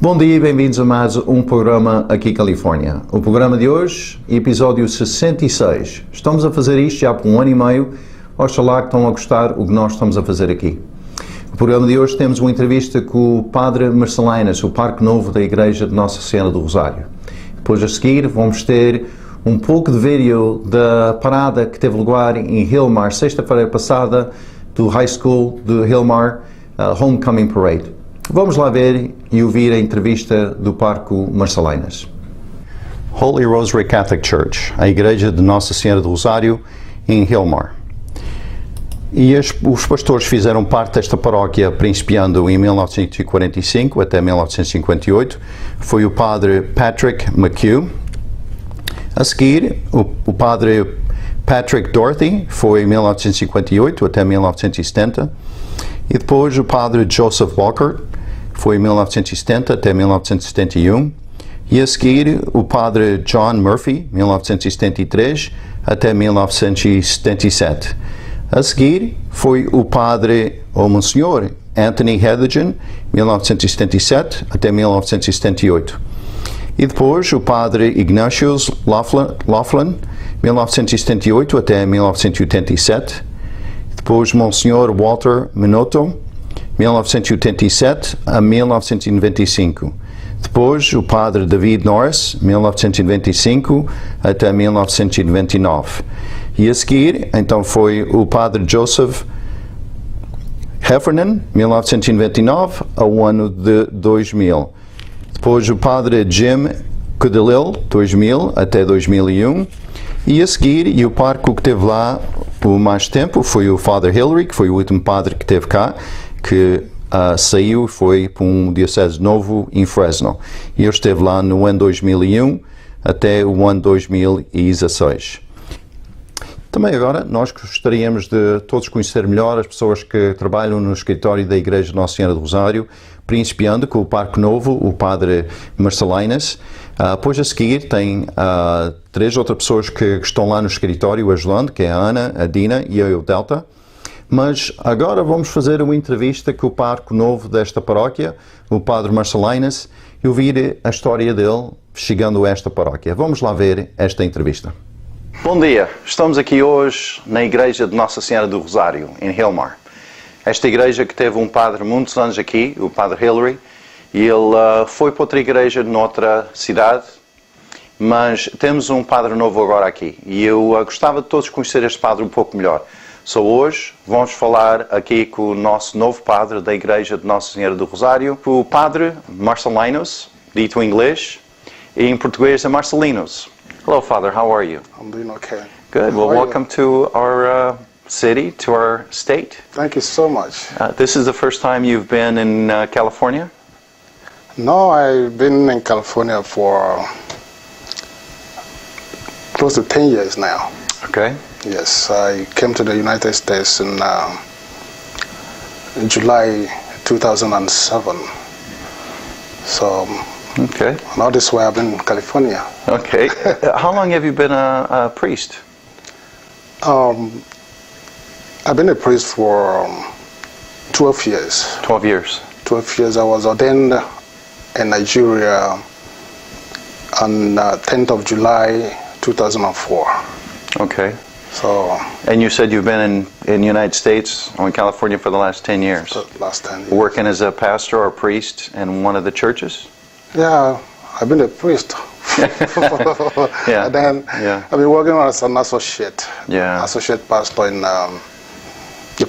Bom dia e bem-vindos a mais um programa Aqui, Califórnia. O programa de hoje, episódio 66. Estamos a fazer isto já por 1 ano e meio. Oxalá que estão a gostar o que nós estamos a fazer aqui. No programa de hoje temos uma entrevista com o Padre Marcelinus, o Parque Novo da Igreja de Nossa Senhora do Rosário. Depois a seguir vamos ter um pouco de vídeo da parada que teve lugar em Hilmar, sexta-feira passada, do High School de Hilmar, Homecoming Parade. Vamos lá ver e ouvir a entrevista do Parque Marcelinus. Holy Rosary Catholic Church, a Igreja de Nossa Senhora do Rosário, em Hilmar. E os pastores fizeram parte desta paróquia principiando em 1945 até 1958. Foi o Padre Patrick Aqui. A seguir, o Padre Patrick Dorothy foi em 1958 até 1970. E depois o Padre Joseph Walker foi em 1970 até 1971. E a seguir o Padre John Murphy, 1973 até 1977. A seguir foi o Padre ou Monsenhor Anthony Hedegen, 1977 até 1978. E depois o Padre Ignatius Laughlin, 1978 até 1987. Depois Monsenhor Walter Minotto, 1987 a 1995. Depois o Padre David Norris, 1995 até 1999. E a seguir, então, foi o Padre Joseph Heffernan, 1999 ao ano de 2000. Depois o Padre Jim Cudilil, 2000 até 2001. E a seguir, e o parque que teve lá por mais tempo foi o Father Hilary, que foi o último padre que teve cá, que saiu e foi para um diocese novo em Fresno. E eu esteve lá no ano 2001 até o ano 2016. Também agora nós gostaríamos de todos conhecer melhor as pessoas que trabalham no escritório da Igreja de Nossa Senhora do Rosário, principiando com o Parque Novo, o Padre Marcelinus. Depois a seguir tem 3 outras pessoas que estão lá no escritório ajudando, que é a Ana, a Dina e eu, o Delta. Mas agora vamos fazer uma entrevista com o Parque Novo desta paróquia, o Padre Marcelinus, e ouvir a história dele chegando a esta paróquia. Vamos lá ver esta entrevista. Bom dia, estamos aqui hoje na Igreja de Nossa Senhora do Rosário, em Hilmar. Esta igreja que teve um padre muitos anos aqui, o Padre Hilary, e ele foi para outra igreja noutra cidade, mas temos um padre novo agora aqui. E eu gostava de todos conhecer este padre um pouco melhor. Hoje vamos falar aqui com o nosso novo padre da Igreja de Nossa Senhora do Rosário, o Padre Marcelinus, dito em inglês, e em português é Marcelinus. Hello, Father. How are you? I'm doing okay. Good. Well, welcome to our city, to our state. Thank you so much. This is the first time you've been in California? No, I've been in California for close to 10 years now. Okay. Yes, I came to the United States in July 2007. So, okay. Now this way I've been in California. Okay. How long have you been a priest? I've been a priest for 12 years. 12 years. 12 years. I was ordained in Nigeria on 10th of July 2004. Okay. So. And you said you've been in the United States or in California for the last 10 years? The last 10 years. Working as a pastor or priest in one of the churches? Yeah, I've been a priest. Yeah. And then yeah. I've been working as an associate. Yeah. Associate pastor in the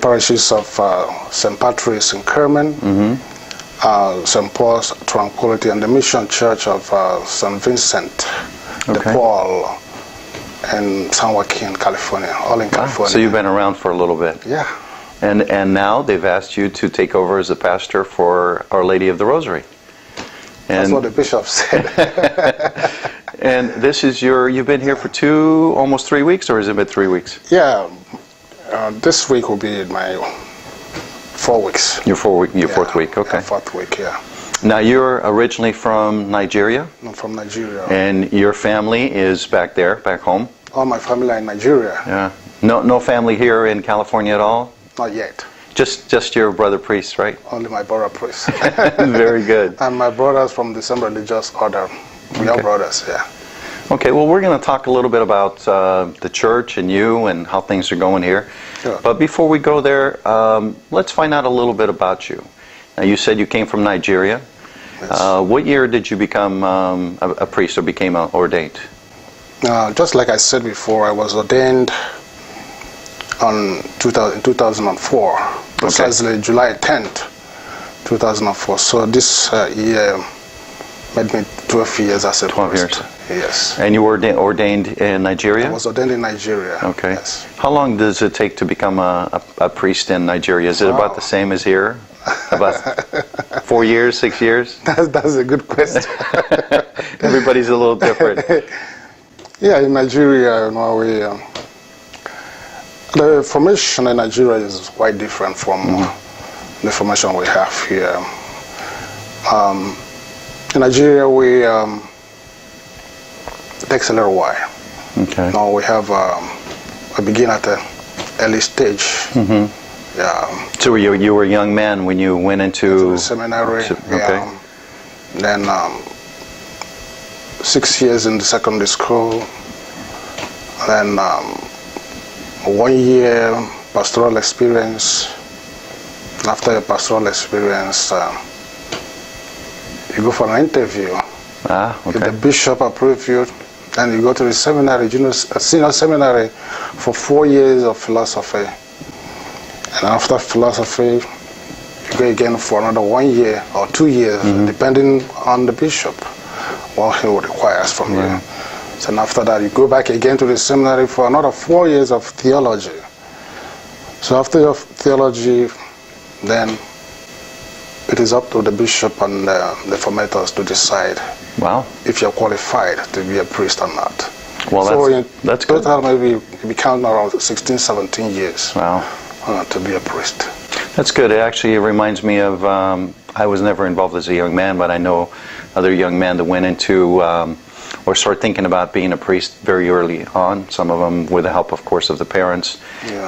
parishes of St. Patrick's in Kerman, St. Paul's Tranquility, and the Mission Church of St. Vincent de Paul in San Joaquin, California, all in California. So you've been around for a little bit. Yeah. And now they've asked you to take over as a pastor for Our Lady of the Rosary. That's what the bishop said. And this is you've been here for almost 3 weeks, or has it been 3 weeks? Yeah, this week will be my 4 weeks. Your fourth week, okay. Yeah, 4th week, yeah. Now you're originally from Nigeria? I'm from Nigeria. And your family is back there, back home? All my family are in Nigeria. Yeah. No family here in California at all? Not yet. Just your brother priest, right? Only my brother priest. Very good. And my brothers from the same religious order. We are brothers, yeah. Okay, well, we're going to talk a little bit about the church and you and how things are going here. Sure. But before we go there, let's find out a little bit about you. Now, you said you came from Nigeria. Yes. What year did you become a priest or became ordained? Just like I said before, I was ordained in 2004, precisely July 10th, 2004. So this year made me 12 years as a 12 priest. years. Yes. And you were ordained in Nigeria? I was ordained in Nigeria. Okay. Yes. How long does it take to become a priest in Nigeria? Is it about the same as here? About 4 years, 6 years? That's a good question. Everybody's a little different. Yeah, in Nigeria, the formation in Nigeria is quite different from the formation we have here. In Nigeria, it takes a little while. Okay. Now we have we begin at an early stage. Yeah. So you were a young man when you went into seminary. Okay. Yeah. Then 6 years in the secondary school. Then 1 year pastoral experience. After a pastoral experience, you go for an interview. Okay. If the bishop approves you, then you go to the seminary, senior seminary, for 4 years of philosophy. And after philosophy, you go again for another 1 year or 2 years, depending on the bishop, what he requires from you. So after that, you go back again to the seminary for another 4 years of theology. So after your theology, then it is up to the bishop and the formators to decide if you're qualified to be a priest or not. Well, so that's good. Total, maybe you count around 16, 17 years to be a priest. That's good. It actually reminds me of, I was never involved as a young man, but I know other young men that went into or start thinking about being a priest very early on. Some of them with the help, of course, of the parents,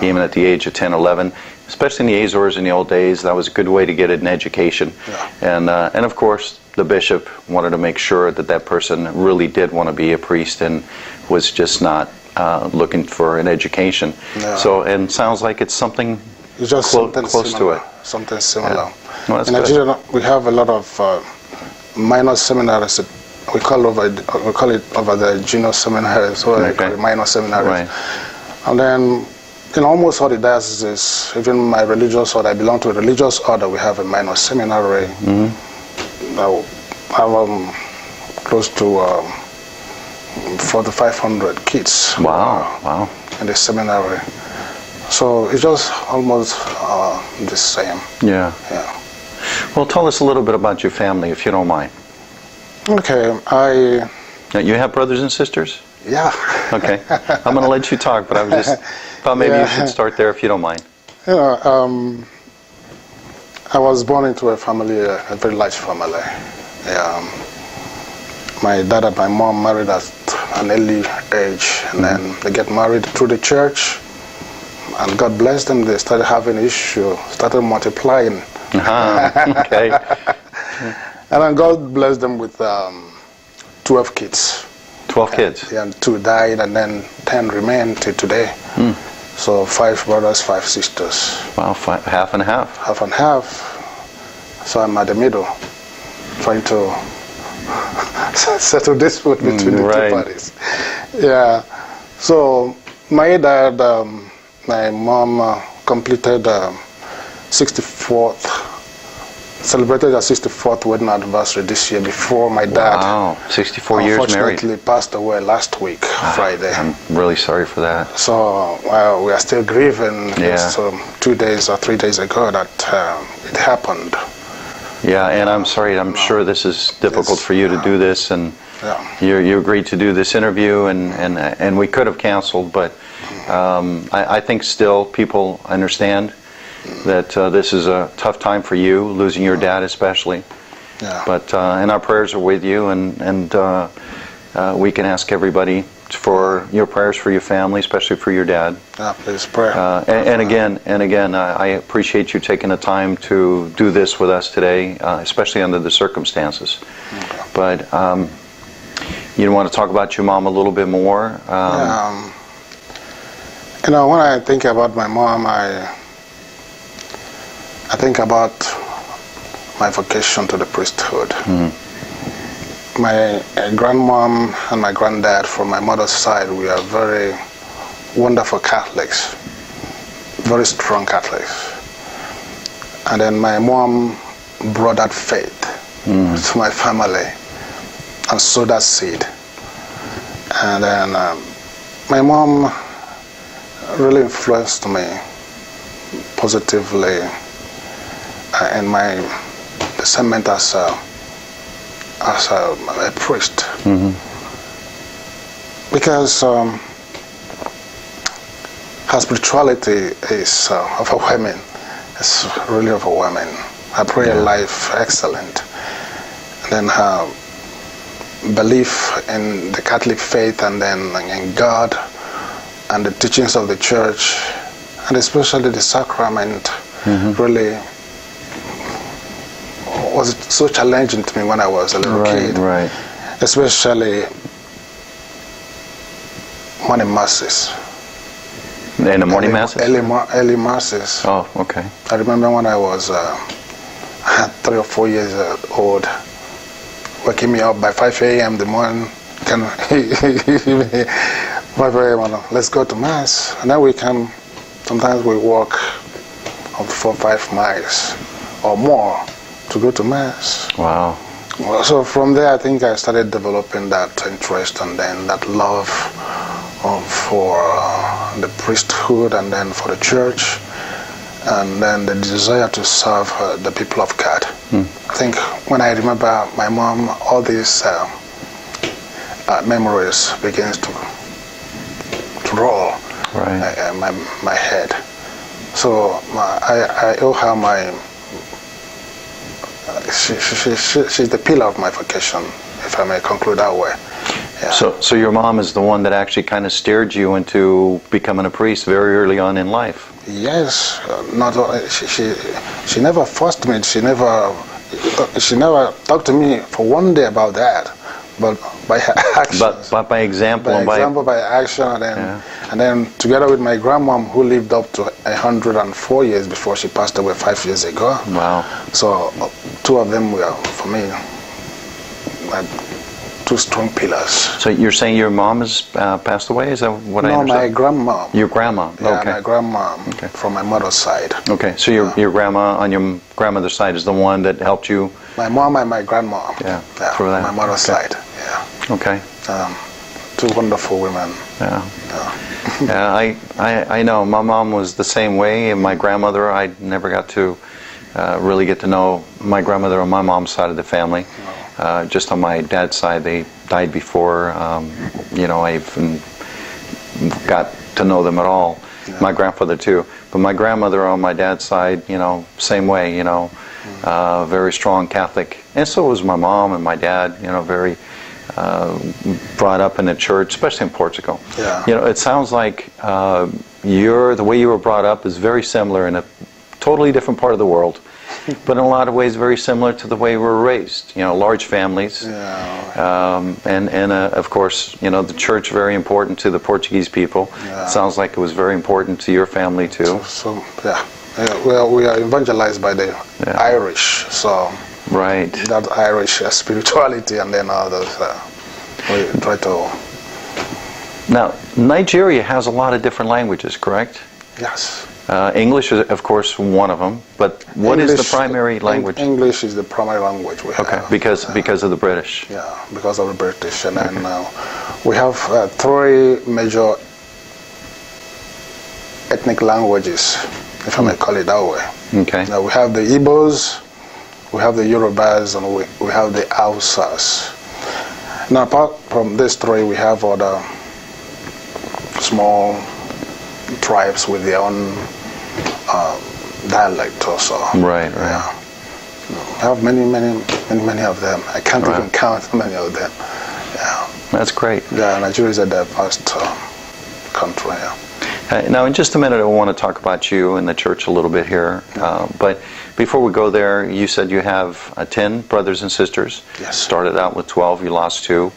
even at the age of 10, 11. Especially in the Azores in the old days, that was a good way to get an education. And of course, the bishop wanted to make sure that that person really did want to be a priest and was just not looking for an education. So, and sounds like it's something just close to it. Something similar. Well, that's in Nigeria, we have a lot of minor seminaries. We call it over the junior seminaries, so the minor seminaries. And then in almost all the dioceses, even my religious order, I belong to a religious order, we have a minor seminary. I have close to 4,500 kids. Wow. In the seminary. So it's just almost the same. Yeah. Well, tell us a little bit about your family, if you don't mind. Okay, You have brothers and sisters? Yeah. Okay. I'm going to let you talk, but I was just thought maybe you should start there if you don't mind. I was born into a family, a very large family. My dad and my mom married at an early age, and then they get married through the church, and God blessed them. They started having issues, started multiplying. Okay. And then God blessed them with 12 kids. 12 kids? Yeah, and 2 died, and then 10 remain till today. So 5 brothers, 5 sisters. Wow, half and half. Half and half. So I'm at the middle, trying to settle dispute between the two parties. Yeah. So my dad, my mom completed 64th. Celebrated her 64th wedding anniversary this year before my dad. Wow, 64 years married. Unfortunately passed away last week, Friday. I'm really sorry for that. So we are still grieving. So 2 days or 3 days ago that it happened. Yeah, and I'm sorry. I'm sure this is difficult for you to do this, and you agreed to do this interview, and we could have canceled, but I think still people understand that this is a tough time for you, losing your dad especially. But and our prayers are with you, and we can ask everybody for your prayers for your family, especially for your dad. Please pray. And again, I appreciate you taking the time to do this with us today, especially under the circumstances. Okay. But you want to talk about your mom a little bit more? You know, when I think about my mom, I think about my vocation to the priesthood. My grandmom and my granddad from my mother's side, we are very wonderful Catholics, very strong Catholics. And then my mom brought that faith to my family and sowed that seed. And then my mom really influenced me positively in my discernment as a priest. Because her spirituality is overwhelming. It's really overwhelming. Her prayer life, excellent. And then her belief in the Catholic faith and then in God and the teachings of the church, and especially the sacrament, really was so challenging to me when I was a little kid. Right. Especially morning masses. In the morning masses? Early masses. Oh, okay. I remember when I was 3 or 4 years old, waking me up by 5 a.m. in the morning. 5 a.m. Let's go to mass, and then we can. Sometimes we walk up 4 or 5 miles or more to go to mass. Wow. So from there, I think I started developing that interest and then that love for the priesthood and then for the church, and then the desire to serve the people of God. I think when I remember my mom, all these memories begins to roll in my head. So I owe her she's the pillar of my vocation, if I may conclude that way. Yeah. So your mom is the one that actually kind of steered you into becoming a priest very early on in life. Yes, she never forced me. She never talked to me for one day about that, but by her actions. But by example. By action, and then together with my grandmom, who lived up to 104 years before she passed away 5 years ago. Wow. So 2 of them were, for me, like 2 strong pillars. So you're saying your mom has passed away? Is that what I understand? No, my grandma. Your grandma? Yeah, okay. My grandma from my mother's side. Okay, so your grandma on your grandmother's side is the one that helped you? My mom and my grandma. Through that. My mother's side. Yeah. Okay. 2 wonderful women. Yeah. I know. My mom was the same way, and my grandmother, I never got to really get to know my grandmother on my mom's side of the family. Just on my dad's side, they died before, I even got to know them at all. Yeah. My grandfather too. But my grandmother on my dad's side, same way, very strong Catholic. And so was my mom and my dad, very brought up in the church, especially in Portugal. Yeah. It sounds like the way you were brought up is very similar in a totally different part of the world. But in a lot of ways very similar to the way we were raised. Large families. And of course, the church very important to the Portuguese people. It sounds like it was very important to your family too. Well, we are evangelized by the Irish, so that Irish spirituality, and then others we try to. Now, Nigeria has a lot of different languages, correct? Yes. English is, of course, one of them, but what is the primary language? English is the primary language we have. Okay, because of the British. Yeah, because of the British. And then we have 3 major ethnic languages, if I may call it that way. Okay. Now we have the Igbos, we have the Yorubas, and we have the Hausas. Now apart from these 3, we have other small tribes with their own dialect also. Right. Yeah. I have many of them. I can't even count many of them. Yeah. That's great. Yeah, Nigeria is a diverse country. Yeah. Now, in just a minute, I want to talk about you and the church a little bit here. But before we go there, you said you have 10 brothers and sisters. Yes. Started out with 12, you lost 2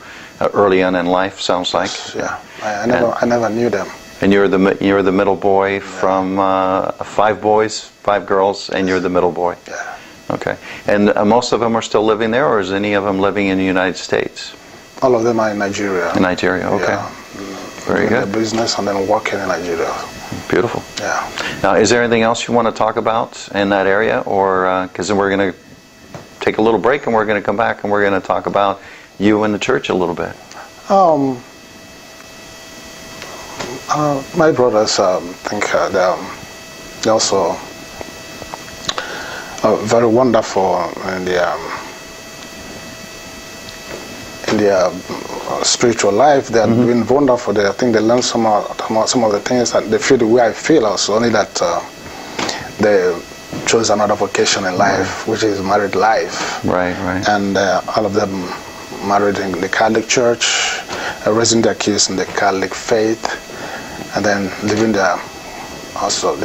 early on in life, sounds like. Yeah, I never knew them. And you're the middle boy from 5 boys, 5 girls, and you're the middle boy. Yeah. Okay. And most of them are still living there, or is any of them living in the United States? All of them are in Nigeria. In Nigeria, okay. Yeah. Very good. The business and then working in Nigeria. Beautiful. Yeah. Now, is there anything else you want to talk about in that area, or because then we're going to take a little break and we're going to come back and we're going to talk about you and the church a little bit. My brothers think they're also very wonderful in their spiritual life. They are doing wonderful. I think they learn some of the things that they feel the way I feel also, only that they chose another vocation in life, which is married life. Right. And all of them married in the Catholic Church, raising their kids in the Catholic faith, and then living their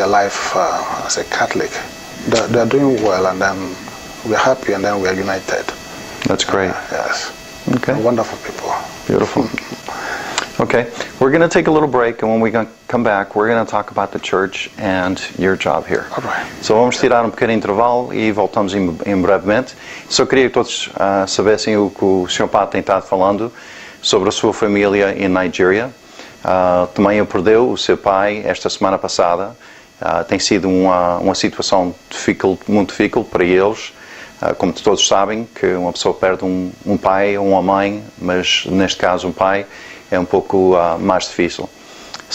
life as a Catholic. They're doing well, and then we're happy, and then we're united. That's great. Yes. Okay. They're wonderful people. Beautiful. Okay, we're going to take a little break, and when we come back, we're going to talk about the church and your job here. All right. So vamos tirar pequeno intervalo e voltamos em brevemente. Só queria que todos soubessem o que o Sr. Padre tem estado falando sobre a sua família em Nigeria. Também ele perdeu o seu pai esta semana passada. Tem sido uma situação muito difícil para eles. Como todos sabem, que uma pessoa perde um pai ou uma mãe, mas neste caso um pai, é um pouco mais difícil.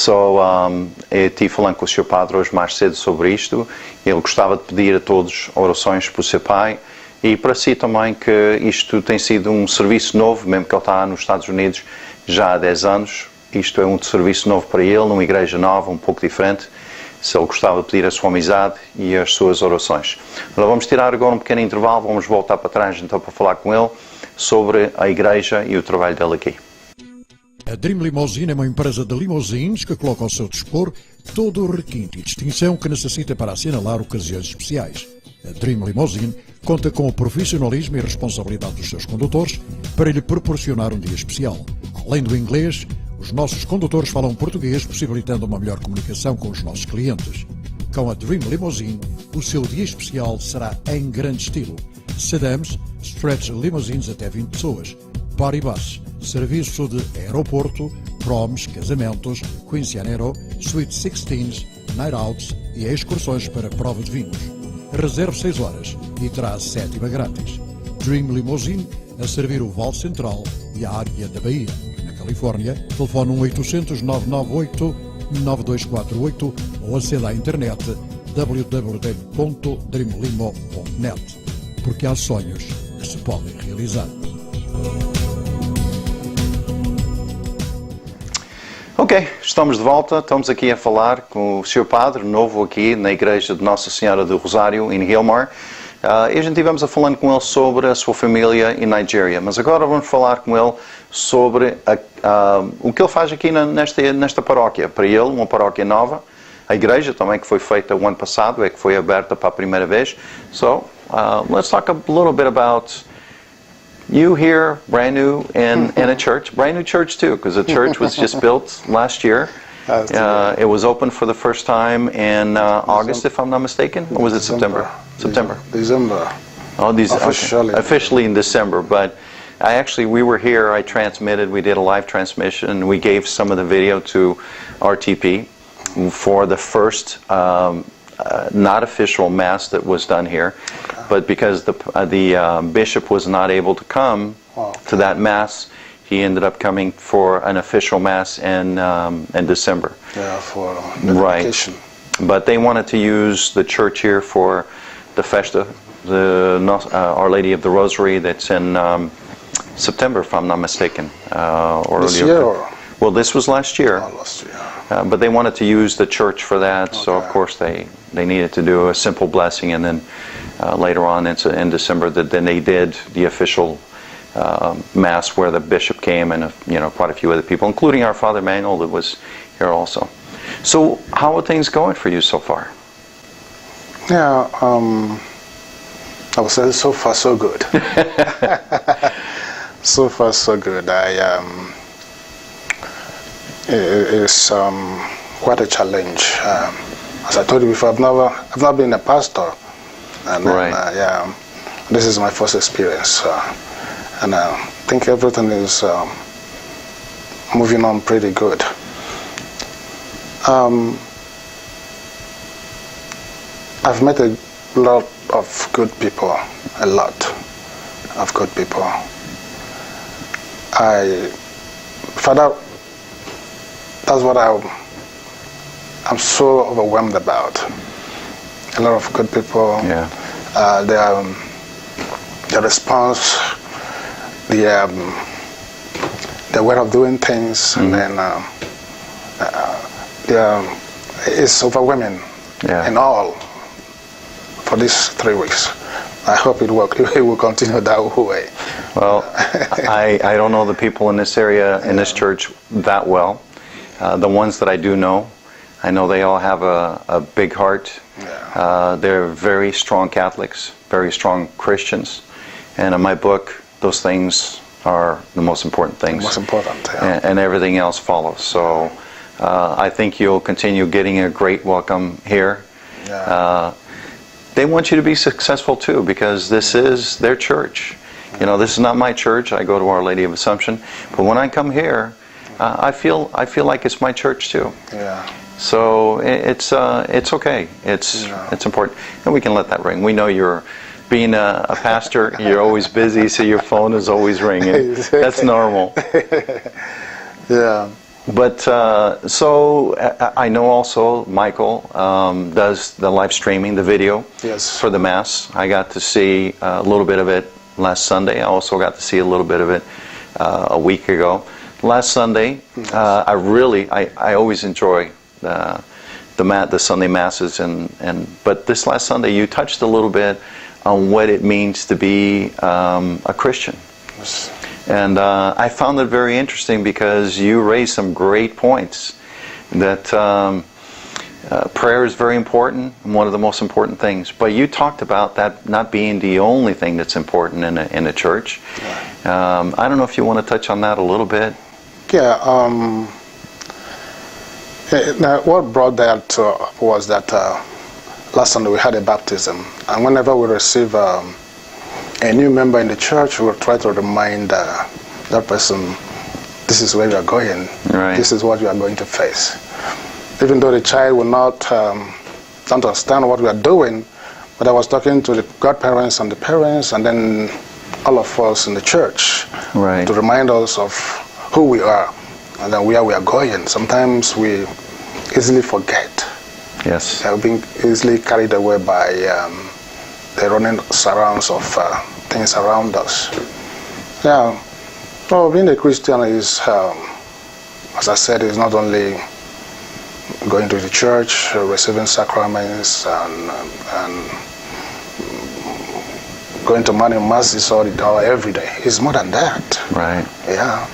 Eu estive falando com o Sr. Padre hoje mais cedo sobre isto. Ele gostava de pedir a todos orações para o seu pai e para si também, que isto tem sido um serviço novo, mesmo que ele está nos Estados Unidos já há 10 anos. Isto é um serviço novo para ele, numa igreja nova, um pouco diferente. Se ele gostava de pedir a sua amizade e as suas orações. Nós vamos tirar agora um pequeno intervalo, vamos voltar para trás então para falar com ele sobre a igreja e o trabalho dele aqui. A Dream Limousine é uma empresa de limousines que coloca ao seu dispor todo o requinte e distinção que necessita para assinalar ocasiões especiais. A Dream Limousine conta com o profissionalismo e responsabilidade dos seus condutores para lhe proporcionar um dia especial. Além do inglês, os nossos condutores falam português, possibilitando uma melhor comunicação com os nossos clientes. Com a Dream Limousine, o seu dia especial será em grande estilo. Sedans, stretch limousines até 20 pessoas, party bus, serviço de aeroporto, proms, casamentos, quinceañero, sweet 16s, night outs e excursões para prova de vinhos. Reserve 6 horas e terá a 7ª grátis. Dream Limousine a servir o Vale Central e a área da Bahia. Califórnia, telefone 1-800-998-9248 ou acede à internet www.dreamlimo.net, porque há sonhos que se podem realizar. Ok, estamos de volta, estamos aqui a falar com o Sr. Padre, novo aqui na igreja de Nossa Senhora do Rosário, em Hilmar. E a gente estivemos a falando com ele sobre a sua família em Nigeria, mas agora vamos falar com ele sobre o que ele faz aqui nesta paróquia. Para ele, uma paróquia nova, a igreja também que foi feita o ano passado, é que foi aberta para a primeira vez. So, let's talk a little bit about you here, brand new, in a church, brand new church too, because the church was just built last year. It was opened for the first time in August, if I'm not mistaken, or was it September? December. Oh, officially in December, but we were here, I transmitted, we did a live transmission, and we gave some of the video to RTP for the first not official mass that was done here, but because the bishop was not able to come to that mass, he ended up coming for an official mass in December. Yeah, for the vacation. But they wanted to use the church here for the Festa, Our Lady of the Rosary, that's in September, if I'm not mistaken. This year? Well, this was last year. Oh, last year. But they wanted to use the church for that, so of course they needed to do a simple blessing, and then later on in December, then they did the official Mass where the bishop came and quite a few other people, including our Father Manuel that was here also. So how are things going for you so far? Yeah, I would say so far so good. So far so good. It's quite a challenge. As I told you before, I've not been a pastor, and right. This is my first experience, and I think everything is moving on pretty good. I've met a lot of good people, a lot of good people. Father, that's what I'm so overwhelmed about. A lot of good people. Yeah. The response, the way of doing things, and then it's overwhelming. Yeah. In all for these 3 weeks. I hope it will continue that way. Well, I don't know the people in this area, in this church, that well. The ones that I do know, I know they all have a big heart. Yeah. They're very strong Catholics, very strong Christians. And in my book, those things are the most important things. Most important, yeah. And everything else follows. So I think you'll continue getting a great welcome here. Yeah. They want you to be successful too, because this is their church. This is not my church. I go to Our Lady of Assumption, but when I come here, I feel like it's my church too. Yeah. So it's okay. It's important, and we can let that ring. We know you're being a pastor. You're always busy, so your phone is always ringing. That's normal. Yeah. But so I know also Michael does the live streaming, the video for the Mass. I got to see a little bit of it last Sunday. I also got to see a little bit of it a week ago. Last Sunday, I always enjoy the Sunday Masses, but this last Sunday you touched a little bit on what it means to be a Christian. Yes. And I found it very interesting because you raised some great points. That prayer is very important, and one of the most important things. But you talked about that not being the only thing that's important in a church. Yeah. I don't know if you want to touch on that a little bit. Yeah. Now, what brought that was that last Sunday we had a baptism, and whenever we receive a new member in the church, we'll try to remind that person, this is where you are going. Right. This is what you are going to face. Even though the child will not understand what we are doing, but I was talking to the godparents and the parents, and then all of us in the church, right, to remind us of who we are and then where we are going. Sometimes we easily forget. Yes. We're being easily carried away by the running surrounds of things around us. Yeah. So being a Christian is, as I said, is not only going to the church, receiving sacraments, and going to morning masses all every day. It's more than that. Right. Yeah.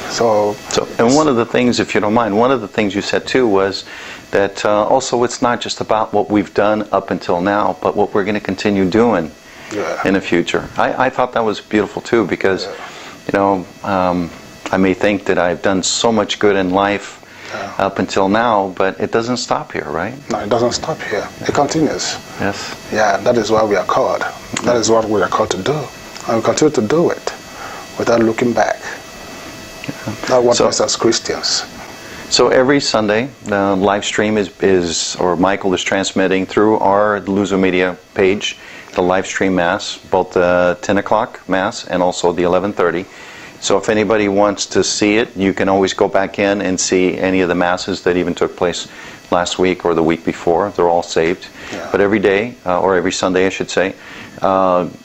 So, and one of the things, if you don't mind, one of the things you said too was that also it's not just about what we've done up until now, but what we're going to continue doing in the future. I thought that was beautiful too, because I may think that I've done so much good in life up until now, but it doesn't stop here, right? No, it doesn't stop here. It continues. Yes. Yeah, that is why we are called. That is what we are called to do. And we continue to do it without looking back. That's what makes us Christians. So every Sunday, the live stream or Michael is transmitting through our Luso Media page, the live stream Mass, both the 10 o'clock Mass and also the 11:30. So if anybody wants to see it, you can always go back in and see any of the Masses that even took place last week or the week before. They're all saved. Yeah. But every day, or every Sunday I should say,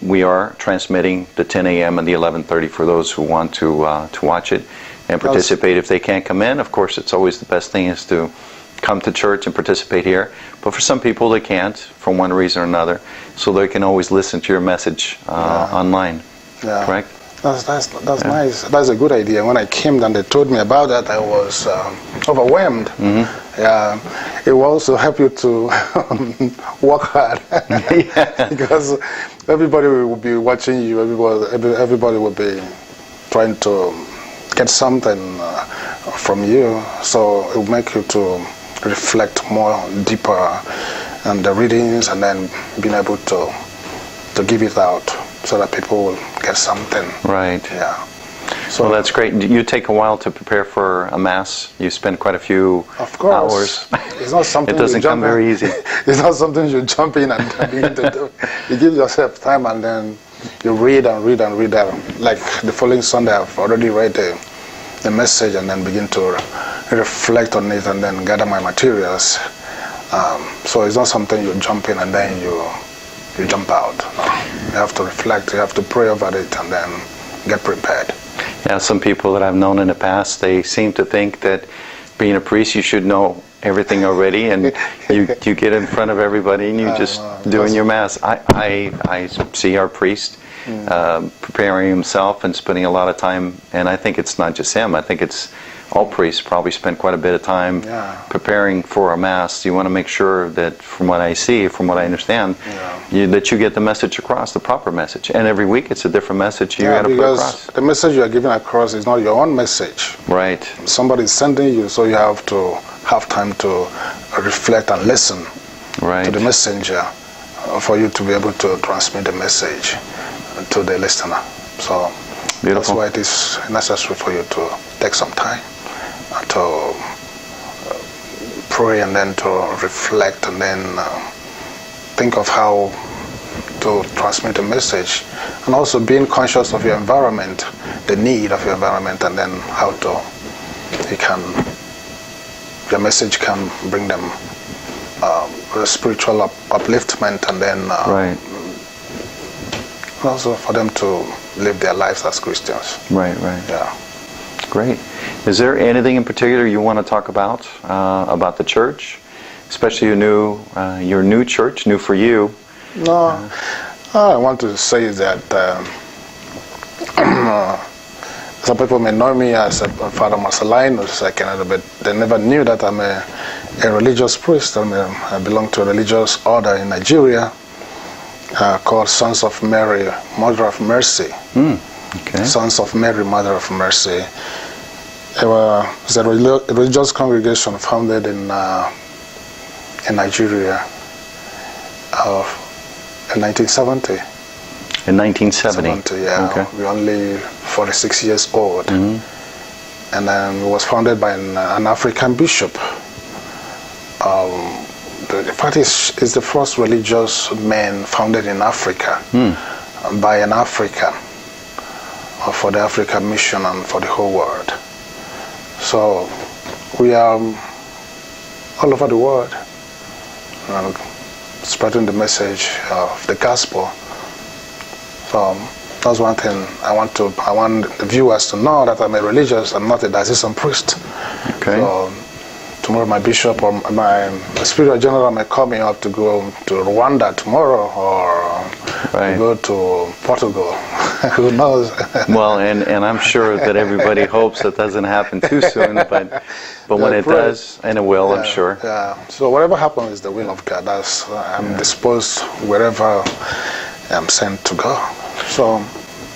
we are transmitting the 10 a.m. and the 11:30 for those who want to watch it and participate. If they can't come in, of course, it's always the best thing is to come to church and participate here. But for some people, they can't for one reason or another, so they can always listen to your message online. Yeah. Correct? That's nice. That's a good idea. When I came and they told me about that, I was overwhelmed. Yeah, it will also help you to work hard because everybody will be watching you. Everybody will be trying to get something from you. So it will make you to reflect more deeper on the readings, and then being able to give it out, so that people will get something. Right. Yeah. So well, that's great. You take a while to prepare for a mass. You spend quite a few hours. It's not something it doesn't come very easy. It's not something you jump in and begin to do. You give yourself time, and then you read and read and read. Like the following Sunday, I've already read the message, and then begin to reflect on it, and then gather my materials. So it's not something you jump in and then you jump out. No. You have to reflect, you have to pray over it, and then get prepared. Yeah, some people that I've known in the past, they seem to think that being a priest, you should know everything already, and you get in front of everybody and you just doing your mass. I see our priest preparing himself and spending a lot of time, and I think it's not just him, I think it's all priests probably spend quite a bit of time preparing for a mass. You want to make sure that, from what I see, from what I understand, that you get the message across, the proper message. And every week it's a different message you got to put across. The message you are giving across is not your own message. Right. Somebody is sending you, so you have to have time to reflect and listen to the messenger for you to be able to transmit the message to the listener. So beautiful. That's why it is necessary for you to take some time to pray, and then to reflect, and then think of how to transmit a message, and also being conscious of your environment, the need of your environment, and then how your message can bring them a spiritual upliftment, and then also for them to live their lives as Christians. Right. Yeah. Great. Is there anything in particular you want to talk about the church, especially your new church, new for you? No, all I want to say is that some people may know me as Father Marcelinus, but they never knew that I'm a religious priest. I belong to a religious order in Nigeria called Sons of Mary, Mother of Mercy. Okay. Sons of Mary, Mother of Mercy. It's a religious congregation founded in Nigeria in 1970. In 1970? Yeah. Okay. We're only 46 years old. And then it was founded by an African bishop. In fact, it's the first religious man founded in Africa by an African, for the African mission and for the whole world. So we are all over the world spreading the message of the gospel. So that's one thing I want the viewers to know, that I'm a religious and not a diocesan priest. Okay. So tomorrow my bishop or my spiritual general may call me up to go to Rwanda tomorrow, or go to Portugal. Who knows? Well, and I'm sure that everybody hopes it doesn't happen too soon, but when it does, and it will, I'm sure. Yeah. So whatever happens is the will of God. I'm disposed wherever I'm sent to go. So.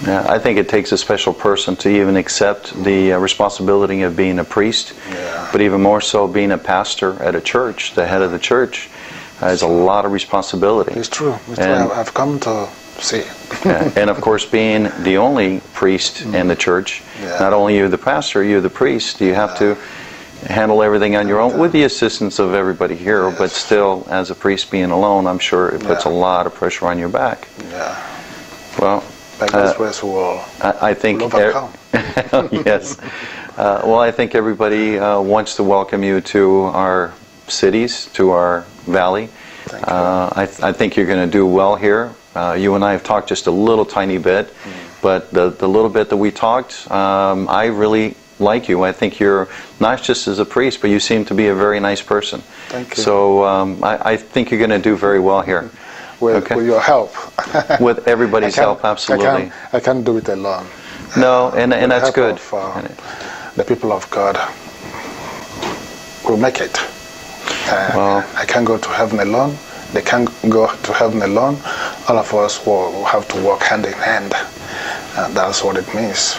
Yeah, I think it takes a special person to even accept the responsibility of being a priest, but even more so being a pastor at a church, the head of the church, has a lot of responsibility. It's true. I've come to see. And of course, being the only priest in the church, not only you're the pastor, you're the priest, you have to handle everything on your own with the assistance of everybody here, but still, as a priest being alone, I'm sure it puts a lot of pressure on your back. Yeah. Well, by God's grace, I think overcome. Yes. Well, I think everybody wants to welcome you to our cities, to our valley. Thank you. I think you're going to do well here. You and I have talked just a little tiny bit, but the little bit that we talked, I really like you. I think you're not just as a priest, but you seem to be a very nice person. Thank you. So I think you're going to do very well here. With your help. With everybody's help, absolutely. I can't do it alone. No, and that's good. The people of God will make it. I can't go to heaven alone. They can't go to heaven alone. All of us will have to work hand in hand. That's what it means.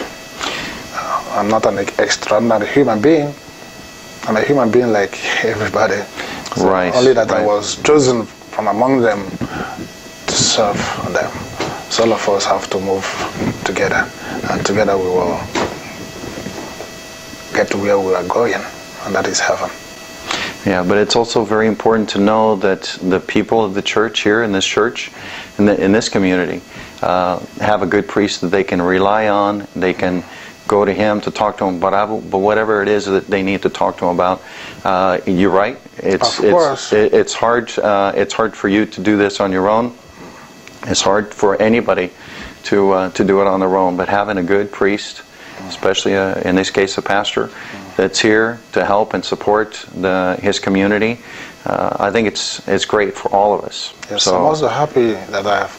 I'm not an extraordinary human being. I'm a human being like everybody. So right. Only that I was chosen from among them to serve them. So all of us have to move together, and together we will get to where we are going, and that is heaven. Yeah, but it's also very important to know that the people of the church here in this church, in this community, have a good priest that they can rely on. They can go to him to talk to him about whatever it is that they need to talk to him about. You're right. It's hard. It's hard for you to do this on your own. It's hard for anybody to do it on their own. But having a good priest, especially in this case a pastor, that's here to help and support his community, I think it's great for all of us. Yes, so, I'm also happy that I've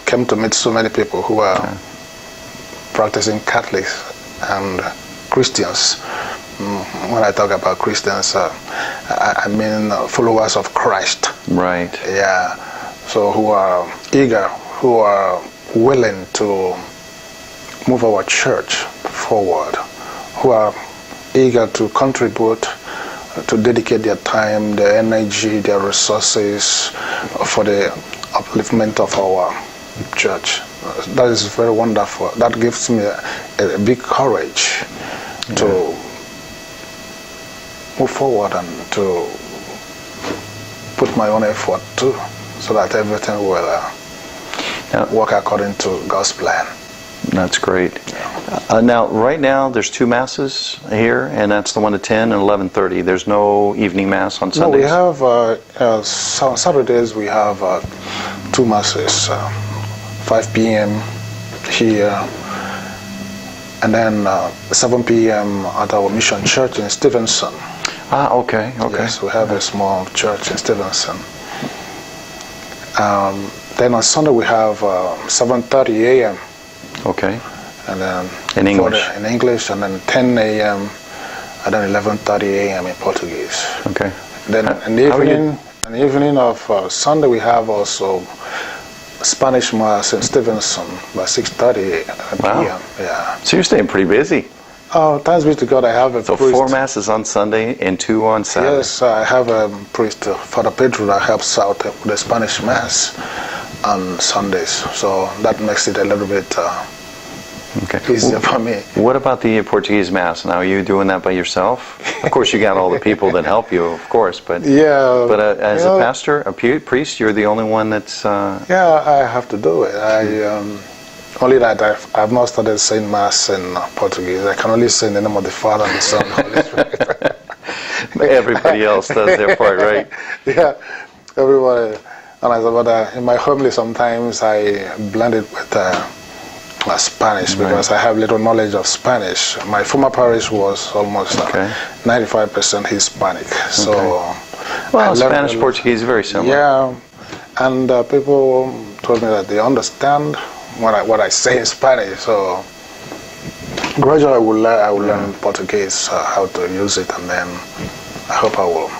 come to meet so many people who are practicing Catholics and Christians. When I talk about Christians, I mean followers of Christ. Right. Yeah. So who are eager, who are willing to move our church forward, who are eager to contribute, to dedicate their time, their energy, their resources for the upliftment of our church. That is very wonderful. That gives me a big courage to move forward and to put my own effort too, so that everything will work according to God's plan. That's great. Now, right now, there's 2 masses here, and that's the one at 10 and 11:30. There's no evening mass on Sundays? No, we have, Saturdays we have 2 masses, 5 p.m. here, and then 7 p.m. at our mission church in Stevenson. Okay. Yes, we have a small church in Stevenson. Then on Sunday we have 7:30 a.m. Okay. And then in English. In English, and then 10 a.m. and then 11:30 a.m. in Portuguese. Okay. Then in the evening of Sunday we have also Spanish Mass in Stevenson by 6:30 p.m. Yeah. So you're staying pretty busy. Oh, thanks be to God, I have a priest. So 4 masses on Sunday and 2 on Saturday. Yes, I have a priest, Father Pedro, that helps out with the Spanish Mass on Sundays. So that makes it a little bit easier for me. What about the Portuguese Mass? Now, are you doing that by yourself? Of course, you got all the people that help you, of course, but as a pastor, a priest, you're the only one that's... Yeah, I have to do it. Only that I've not started saying Mass in Portuguese. I can only say in the name of the Father and the Son and the Holy Spirit. Everybody else does their part, right? Yeah, everybody. And in my homily sometimes I blend it with Spanish, because I have little knowledge of Spanish. My former parish was almost 95% Hispanic. So, Spanish, Portuguese, very similar. Yeah, and people told me that they understand what I say in Spanish. So gradually I will learn Portuguese, how to use it, and then I hope I will.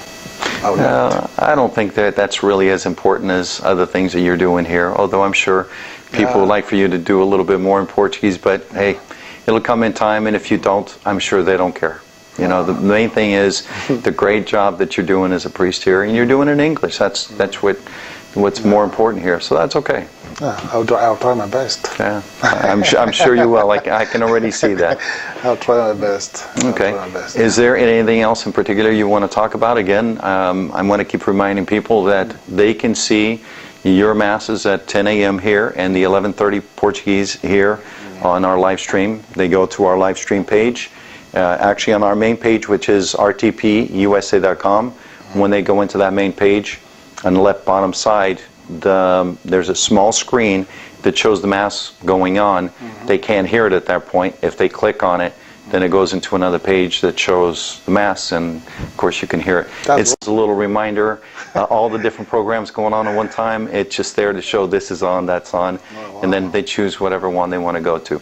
I don't think that's really as important as other things that you're doing here, although I'm sure people would like for you to do a little bit more in Portuguese, but hey, it'll come in time, and if you don't, I'm sure they don't care. You know, the main thing is the great job that you're doing as a priest here, and you're doing it in English. That's what's more important here, so that's okay. Yeah, I'll try my best. Yeah, I'm sure you will. I can already see that. I'll try my best. Okay. Is there anything else in particular you want to talk about? Again, I want to keep reminding people that they can see your masses at 10 a.m. here and the 11:30 Portuguese here on our live stream. They go to our live stream page, actually on our main page, which is rtpusa.com. When they go into that main page, on the left bottom side, there's a small screen that shows the Mass going on. They can't hear it at that point. If they click on it, then it goes into another page that shows the Mass, and of course you can hear it. It's a little reminder, all the different programs going on at one time, it's just there to show this is on, that's on, and then they choose whatever one they want to go to.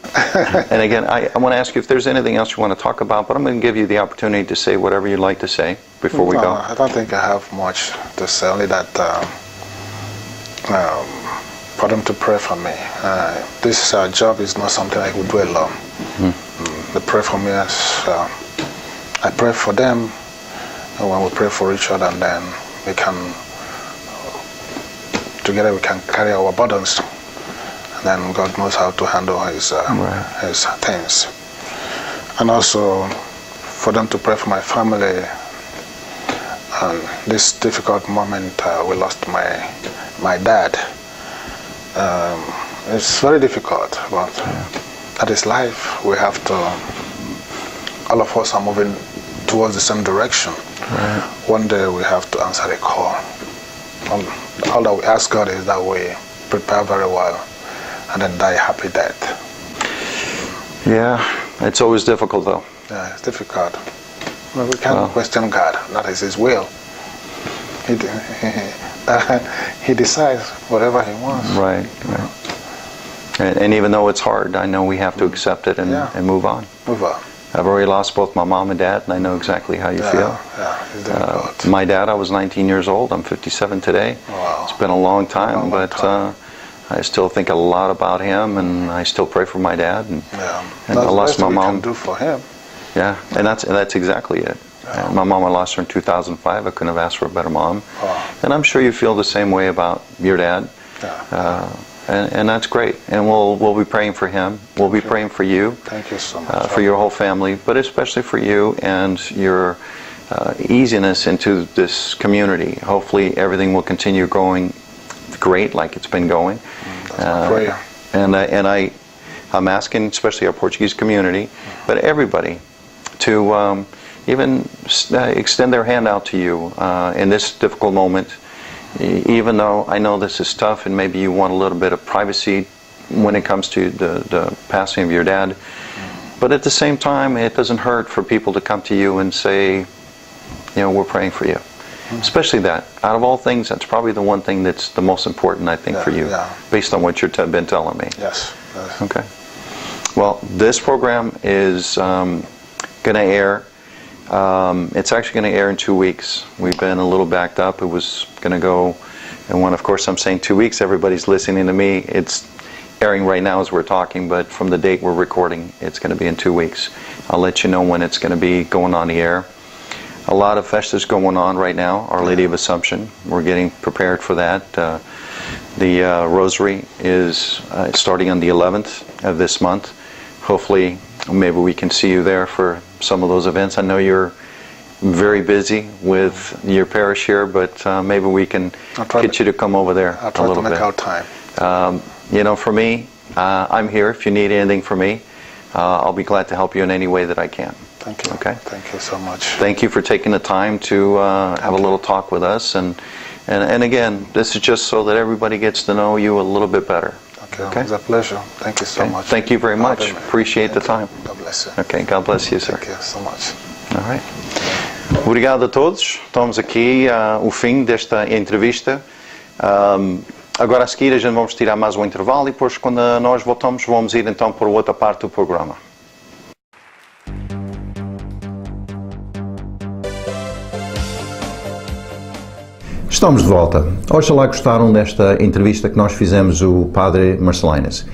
And again, I want to ask you if there's anything else you want to talk about, but I'm going to give you the opportunity to say whatever you'd like to say before we go. I don't think I have much to say, only that for them to pray for me. This job is not something I would do alone. They pray for me as I pray for them, and when we pray for each other, and then we can, together we can carry our burdens, and then God knows how to handle his things. And also for them to pray for my family. This difficult moment, we lost my dad. It's very difficult, but that is life. We have to, all of us are moving towards the same direction. One day we have to answer the call. All that we ask God is that we prepare very well and then die a happy death. Yeah, it's always difficult though. Yeah, it's difficult. Well, we can't question God. That is His will. He decides whatever He wants. Right. And even though it's hard, I know we have to accept it and move on. I've already lost both my mom and dad, and I know exactly how you feel. Yeah, it's difficult. My dad, I was 19 years old. I'm 57 today. Wow. It's been a long time, but I still think a lot about him, and I still pray for my dad. And I lost my mom. Do for him. Yeah, and that's exactly it. Yeah. My mom, I lost her in 2005. I couldn't have asked for a better mom. And I'm sure you feel the same way about your dad. And that's great. And we'll be praying for him. We'll be praying for you. Thank you so much. For your whole family, but especially for you and your easiness into this community. Hopefully everything will continue going great like it's been going. That's my prayer. And I'm asking, especially our Portuguese community, but everybody, to even extend their hand out to you in this difficult moment. Even though I know this is tough and maybe you want a little bit of privacy when it comes to the passing of your dad, but at the same time, it doesn't hurt for people to come to you and say, we're praying for you. Especially that. Out of all things, that's probably the one thing that's the most important, I think, for you, based on what you've been telling me. Yes. Okay. Well, this program is going to air. It's actually going to air in 2 weeks. We've been a little backed up. It was going to go, and when, of course, I'm saying 2 weeks, everybody's listening to me. It's airing right now as we're talking, but from the date we're recording, it's going to be in 2 weeks. I'll let you know when it's going to be going on the air. A lot of festivals going on right now. Our Lady of Assumption. We're getting prepared for that. The Rosary is starting on the 11th of this month. Hopefully, maybe we can see you there for some of those events. I know you're very busy with your parish here, but maybe we can get you to come over there a little bit. I'll try to make out time. For me, I'm here. If you need anything from me, I'll be glad to help you in any way that I can. Thank you. Okay. Thank you so much. Thank you for taking the time to have a little talk with us. And again, this is just so that everybody gets to know you a little bit better. Okay. It's a pleasure. Thank you so much. Thank you very much. Appreciate the time. God bless you. Okay. God bless you, sir. Thank you so much. All right. Obrigado a todos. Estamos aqui o fim desta entrevista. Agora a seguir a gente vamos tirar mais um intervalo e depois quando nós voltamos vamos ir então para outra parte do programa. Estamos de volta. Oxalá gostaram desta entrevista que nós fizemos o Padre Marcelinus.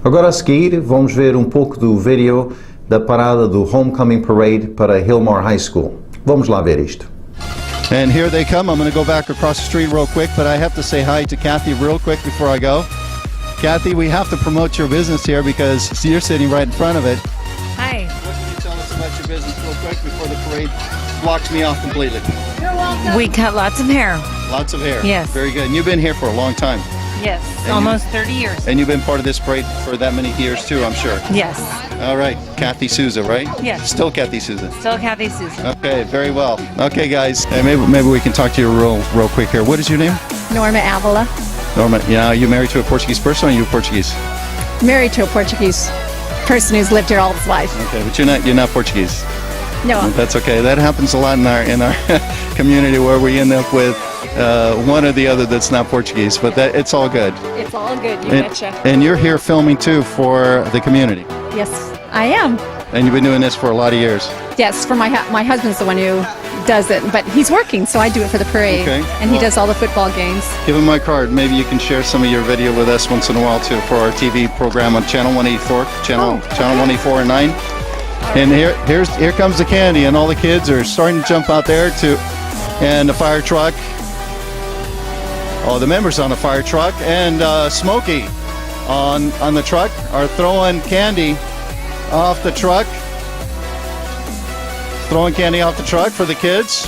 Agora a seguir vamos ver um pouco do vídeo da parada do Homecoming Parade para Hilmar High School. Vamos lá ver isto. And here they come. I'm going to go back across the street real quick, but I have to say hi to Kathy real quick before I go. Kathy, we have to promote your business here because you're sitting right in front of it. Hi. What can you tell us about your business real quick before the parade blocks me off completely? You're welcome. We cut lots of hair. Lots of hair. Yes. Very good. And you've been here for a long time. Yes, almost 30 years. And you've been part of this parade for that many years too, I'm sure. Yes. All right. Kathy Souza, right? Yes. Still Kathy Souza. Still Kathy Susan. Okay, very well. Okay, guys. Hey, maybe we can talk to you real quick here. What is your name? Norma Avila. Norma, are you married to a Portuguese person or are you Portuguese? Married to a Portuguese. person who's lived here all his life. Okay, but you're not Portuguese. No. That's okay. That happens a lot in our community where we end up with one or the other that's not Portuguese, but it's all good. It's all good, you betcha. And you're here filming too for the community. Yes, I am. And you've been doing this for a lot of years. Yes, for my husband's the one who does it, but he's working, so I do it for the parade. Okay. And he does all the football games. Give him my card. Maybe you can share some of your video with us once in a while too for our TV program on Channel 184, Channel 184 and 9. And here comes the candy, and all the kids are starting to jump out there and the fire truck. Oh, the members on the fire truck and Smokey on the truck are throwing candy off the truck. Throwing candy off the truck for the kids.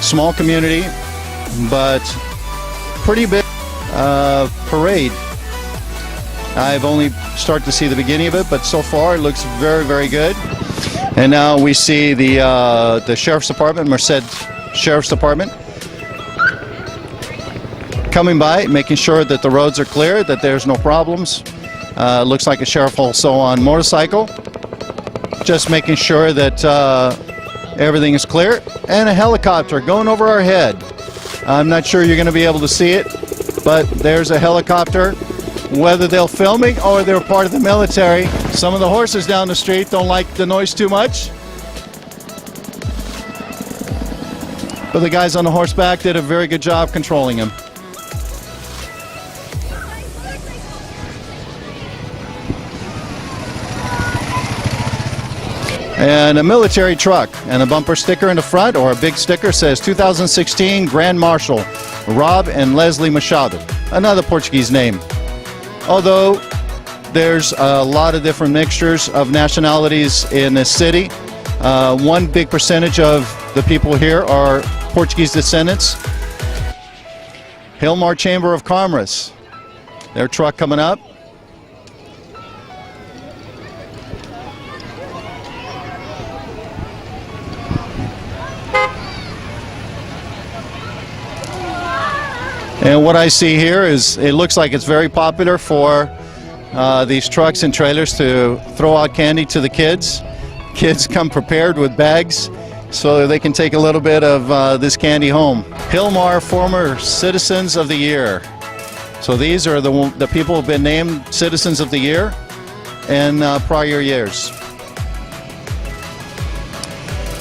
Small community, but pretty big parade. I've only started to see the beginning of it, but so far it looks very, very good. And now we see the Sheriff's Department, Merced Sheriff's Department, coming by, making sure that the roads are clear, that there's no problems. Looks like a sheriff also on motorcycle, just making sure that everything is clear. And a helicopter going over our head. I'm not sure you're going to be able to see it, but there's a helicopter. Whether they're filming or they're part of the military. Some of the horses down the street don't like the noise too much. But the guys on the horseback did a very good job controlling them. And a military truck and a bumper sticker in the front, or a big sticker, says 2016 Grand Marshal Rob and Leslie Machado. Another Portuguese name. Although there's a lot of different mixtures of nationalities in this city. One big percentage of the people here are Portuguese descendants. Hilmar Chamber of Commerce. Their truck coming up. And what I see here is it looks like it's very popular for these trucks and trailers to throw out candy to the kids. Kids come prepared with bags so they can take a little bit of this candy home. Hilmar Former Citizens of the Year. So these are the people who have been named Citizens of the Year in prior years.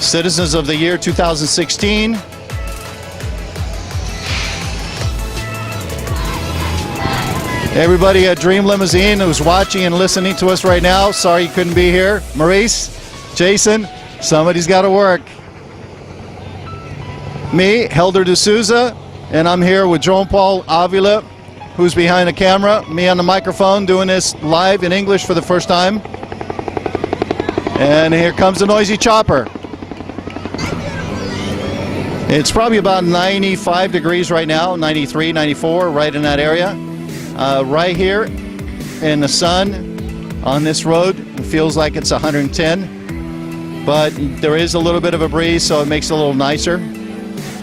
Citizens of the Year 2016. Everybody at Dream Limousine who's watching and listening to us right now, sorry you couldn't be here. Maurice, Jason, somebody's got to work. Me, Helder de Souza, and I'm here with João Paul Avila, who's behind the camera, me on the microphone doing this live in English for the first time. And here comes the noisy chopper. It's probably about 95 degrees right now, 93, 94, right in that area. Right here in the sun on this road, it feels like it's 110, but there is a little bit of a breeze, so it makes it a little nicer.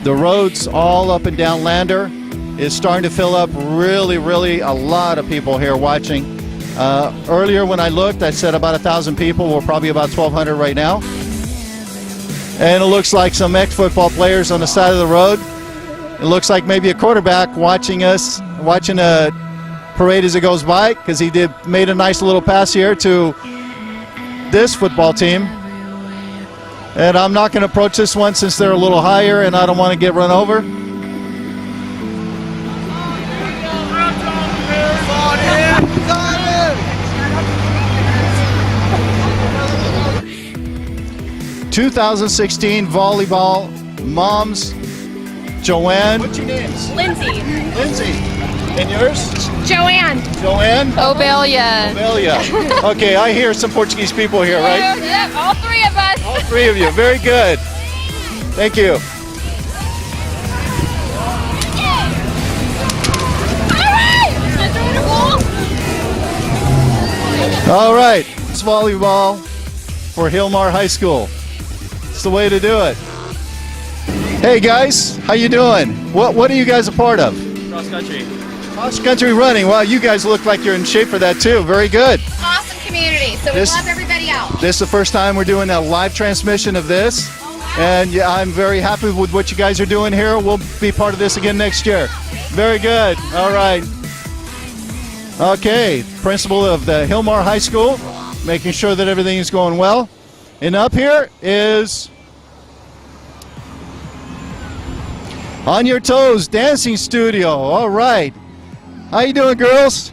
The roads all up and down Lander is starting to fill up. Really a lot of people here watching. Earlier when I looked, I said about 1,000 people. We're probably about 1,200 right now. And it looks like some ex-football players on the side of the road. It looks like maybe a quarterback watching a parade as it goes by, because he made a nice little pass here to this football team. And I'm not going to approach this one since they're a little higher and I don't want to get run over. ...2016 volleyball moms. Joanne. What's your names? Lindsay. Lindsay. And yours? Joanne. Joanne? Obelia. Obelia. Okay, I hear some Portuguese people here, right? Yep, all three of us. All three of you. Very good. Thank you. All right. All right, it's volleyball for Hilmar High School. It's the way to do it. Hey guys, how you doing? What are you guys a part of? Cross country. Cross country running. Wow, you guys look like you're in shape for that too. Very good. Awesome community. So we This- love everybody out. This is the first time we're doing a live transmission of this. And yeah, I'm very happy with what you guys are doing here. We'll be part of this again next year. Very good. All right. Okay, principal of the Hilmar High School, making sure that everything is going well. And up here is On Your Toes Dancing Studio. All right. How you doing, girls?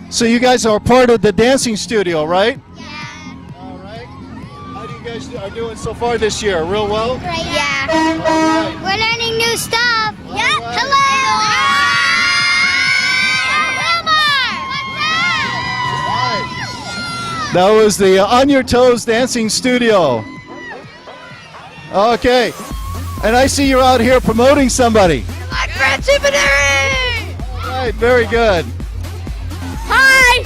So you guys are part of the dancing studio, right? All right. How do you guys are doing so far this year? Real well? Yeah. All right. We're learning new stuff. All Yep. right. Hello. That was the On Your Toes Dancing Studio. Okay. And I see you're out here promoting somebody. My friendship and Harry. All right, very good. Hi.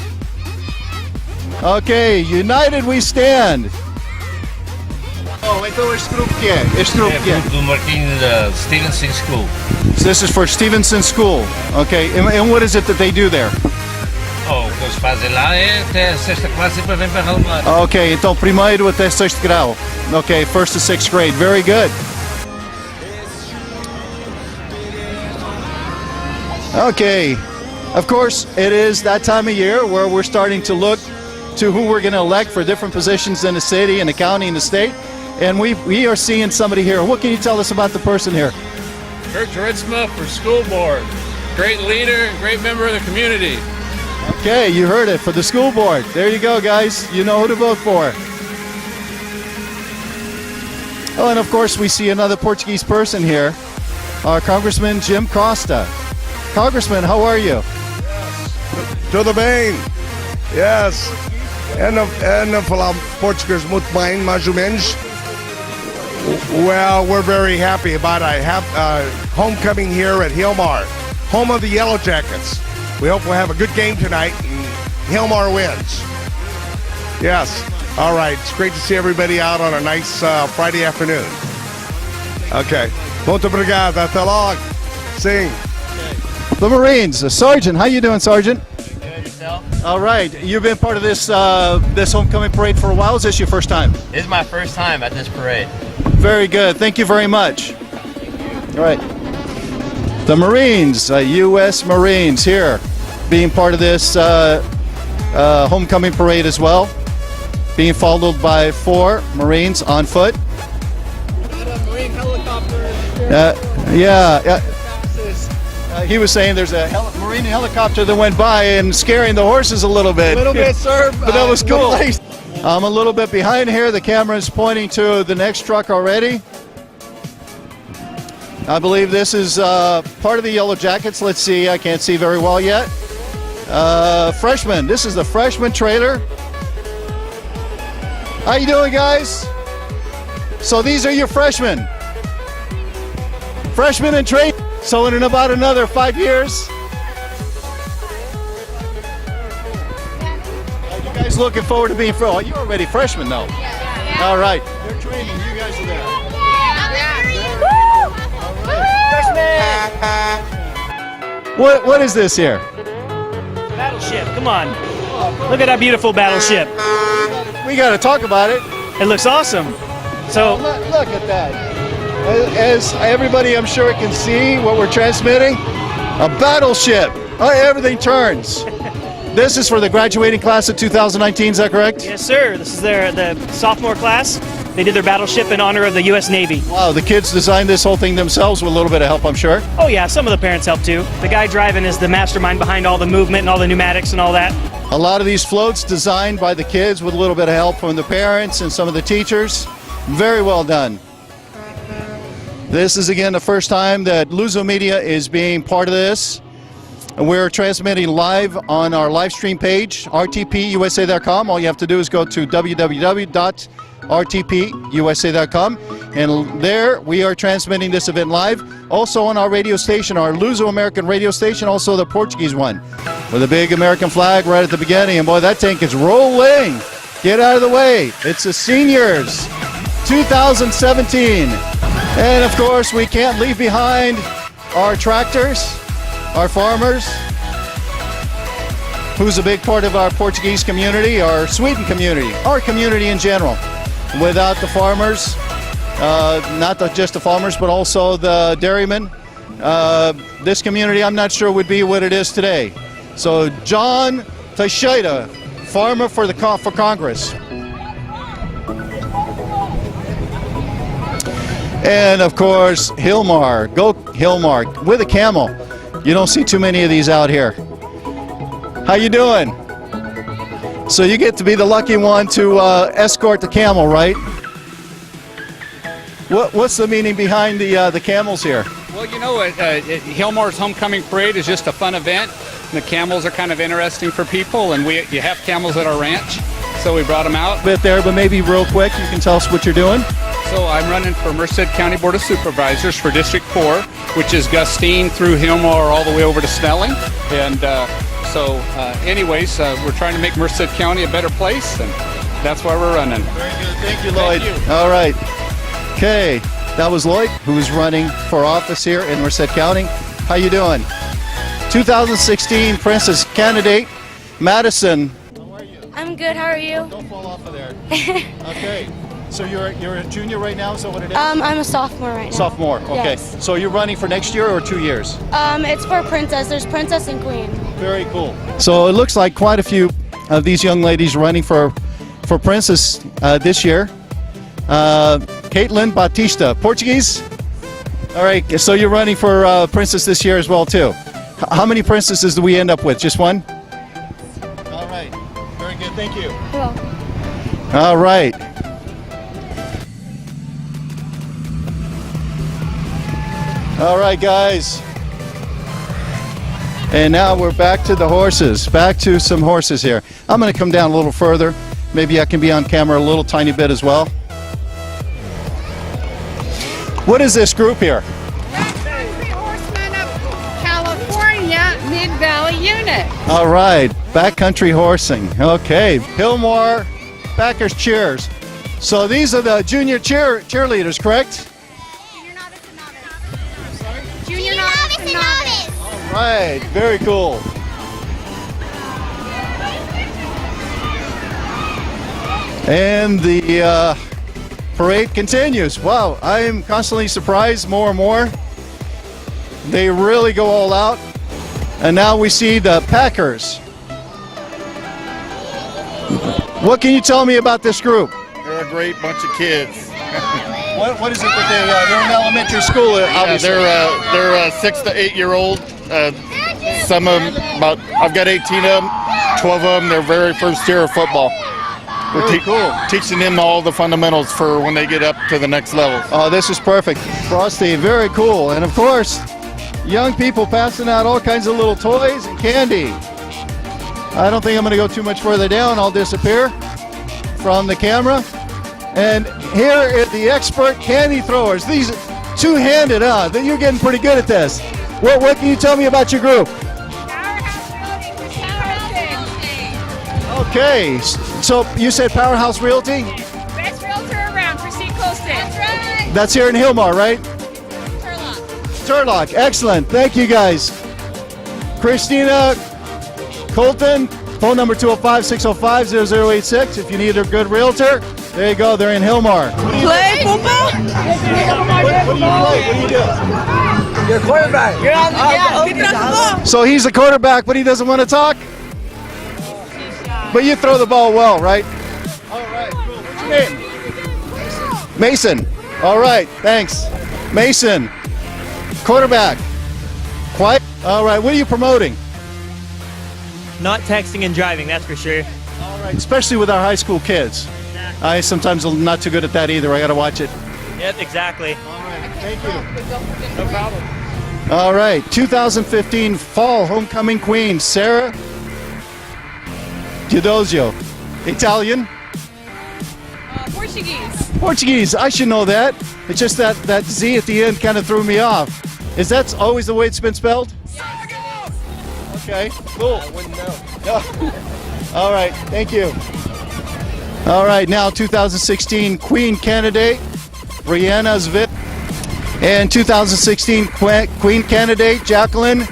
Okay, united we stand. Oh, então este grupo que é? Este grupo que é? Do Marquinhos Stevenson School. So this is for Stevenson School. Okay, and what is it that they do there? Oh, o que eles fazem lá é até a sexta classe e depois vem para Hilmar. Okay, então primeiro até sexto grau. Okay, first to sixth grade. Very good. Okay, of course, it is that time of year where we're starting to look to who we're going to elect for different positions in the city and the county and the state. And we are seeing somebody here. What can you tell us about the person here? Kurt Ritzma for school board. Great leader and great member of the community. Okay, you heard it, for the school board. There you go, guys. You know who to vote for. Oh, and of course, we see another Portuguese person here, our Congressman Jim Costa. Congressman, how are you? Tudo bem? Yes. Não falar português muito bem, mais ou menos. Well, we're very happy about homecoming here at Hilmar, home of the Yellow Jackets. We hope we'll have a good game tonight and Hilmar wins. Yes. All right. It's great to see everybody out on a nice Friday afternoon. Okay. Muito obrigado. Até logo. Sing. The Marines, Sergeant. How you doing, Sergeant? Good, yourself? All right. You've been part of this this homecoming parade for a while. Is this your first time? This is my first time at this parade. Very good. Thank you very much. All right. The Marines, U.S. Marines here, being part of this homecoming parade as well. Being followed by 4 Marines on foot. Marine helicopter. He was saying there's a Marine helicopter that went by and scaring the horses a little bit. A little bit, sir. But that was cool. I'm a little bit behind here. The camera is pointing to the next truck already. I believe this is part of the Yellow Jackets. Let's see. I can't see very well yet. Freshman. This is the freshman trailer. How you doing, guys? So these are your freshmen. Freshmen in training. So in about another 5 years. You guys looking forward to being oh, you're already freshmen though. Yeah. All right. They're training. You guys are there. What is this here? Battleship, come on. Look at that beautiful battleship. We got to talk about it. It looks awesome. So look at that. As everybody I'm sure can see what we're transmitting, a battleship. Oh, everything turns. This is for the graduating class of 2019, is that correct? yes, sir. This is the sophomore class. They did their battleship in honor of the U.S. Navy. Wow, the kids designed this whole thing themselves with a little bit of help, I'm sure. Oh yeah, some of the parents help too. The guy driving is the mastermind behind all the movement and all the pneumatics and all that. A lot of these floats designed by the kids with a little bit of help from the parents and some of the teachers. Very well done. This is again the first time that Luso Media is being part of this. And we're transmitting live on our live stream page, rtpusa.com. All you have to do is go to www.rtpusa.com. And there we are transmitting this event live. Also on our radio station, our Luso American radio station, also the Portuguese one. with a big American flag right at the beginning. And boy, that tank is rolling. Get out of the way. It's the seniors, 2017. And of course, we can't leave behind our tractors, our farmers, who's a big part of our Portuguese community, our Sweden community, our community in general. Without the farmers, not just the farmers, but also the dairymen, this community, I'm not sure, would be what it is today. So John Teixeira, farmer for Congress. And of course, Hilmar, go Hilmar, with a camel. You don't see too many of these out here. How you doing? So you get to be the lucky one to escort the camel, right? What's the meaning behind the camels here? Well, you know, Hilmar's Homecoming Parade is just a fun event. The camels are kind of interesting for people, and you have camels at our ranch, so we brought them out. Bit there, but maybe real quick, you can tell us what you're doing. So I'm running for Merced County Board of Supervisors for District 4, which is Gustine through Hilmar all the way over to Snelling. And anyways, we're trying to make Merced County a better place, and that's why we're running. Very good. Thank you, Lloyd. Thank you. All right. Okay. That was Lloyd, who's running for office here in Merced County. How you doing? 2016 Princess candidate, Madison. How are you? I'm good. How are you? Don't fall off of there. Okay. So you're a junior right now, is that what it is? I'm a sophomore right now. Sophomore, okay. Yes. So you're running for next year or 2 years? It's for Princess. There's Princess and Queen. Very cool. So it looks like quite a few of these young ladies running for Princess this year. Caitlin Batista, Portuguese? All right, so you're running for Princess this year as well, too. How many princesses do we end up with? Just one? All right, very good, thank you. You're welcome. All right. All right, guys. And now we're back to the horses, back to some horses here. I'm going to come down a little further. Maybe I can be on camera a little tiny bit as well. What is this group here? Backcountry Horsemen of California Mid-Valley Unit. All right, backcountry horsing. Okay, Hilmar Backers Cheers. So these are the junior cheerleaders, correct? Junior novice and novice. All right, very cool. And the parade continues. Wow, I am constantly surprised more and more. They really go all out. And now we see the Packers. What can you tell me about this group? They're a great bunch of kids. What is it that they're in elementary school? Obviously. They're 6 to 8 year old. Some of them, I've got 18 of them. 12 of them, their very first year of football. We're teaching them all the fundamentals for when they get up to the next level. Oh, this is perfect. Frosty, very cool. And of course, young people passing out all kinds of little toys and candy. I don't think I'm going to go too much further down. I'll disappear from the camera. And here are the expert candy throwers. These two-handed, huh? You're getting pretty good at this. What can you tell me about your group? Okay, so you said Powerhouse Realty? Best realtor around for Seacoast. That's right. That's here in Hilmar, right? Turlock, excellent. Thank you guys. Christina Colton, phone number 205-605-0086 if you need a good realtor. There you go, they're in Hilmar. Play football? What do you play? What do you do? You're a quarterback. You're on the So he's a quarterback, but he doesn't want to talk? But you throw the ball well, right? All right, cool. What's your name? Mason. All right, thanks. Mason, quarterback. Quiet. All right, what are you promoting? Not texting and driving, that's for sure. All right, especially with our high school kids. I sometimes am not too good at that either. I got to watch it. Yep, exactly. All right, thank you. No problem. All right, 2015 Fall Homecoming Queen, Sarah Giudozio. Italian? Portuguese. Portuguese, I should know that. It's just that Z at the end kind of threw me off. Is that always the way it's been spelled? Okay, Okay, cool. I wouldn't know. All right, thank you. All right, now 2016 Queen candidate, Brianna Zvit. And 2016 Queen candidate, Jacqueline